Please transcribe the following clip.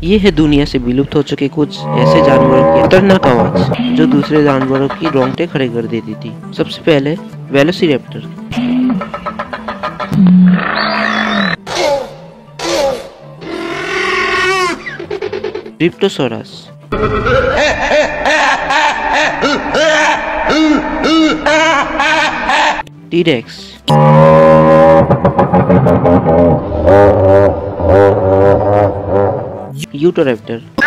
ये है दुनिया से विलुप्त हो चुके कुछ ऐसे जानवरों की खतरनाक आवाज जो दूसरे जानवरों की रोंगटे खड़े कर देती थी। सबसे पहले वेलोसिरैप्टर। क्रिप्टोसोरस। टीरेक्स। यूटोरैप्टर।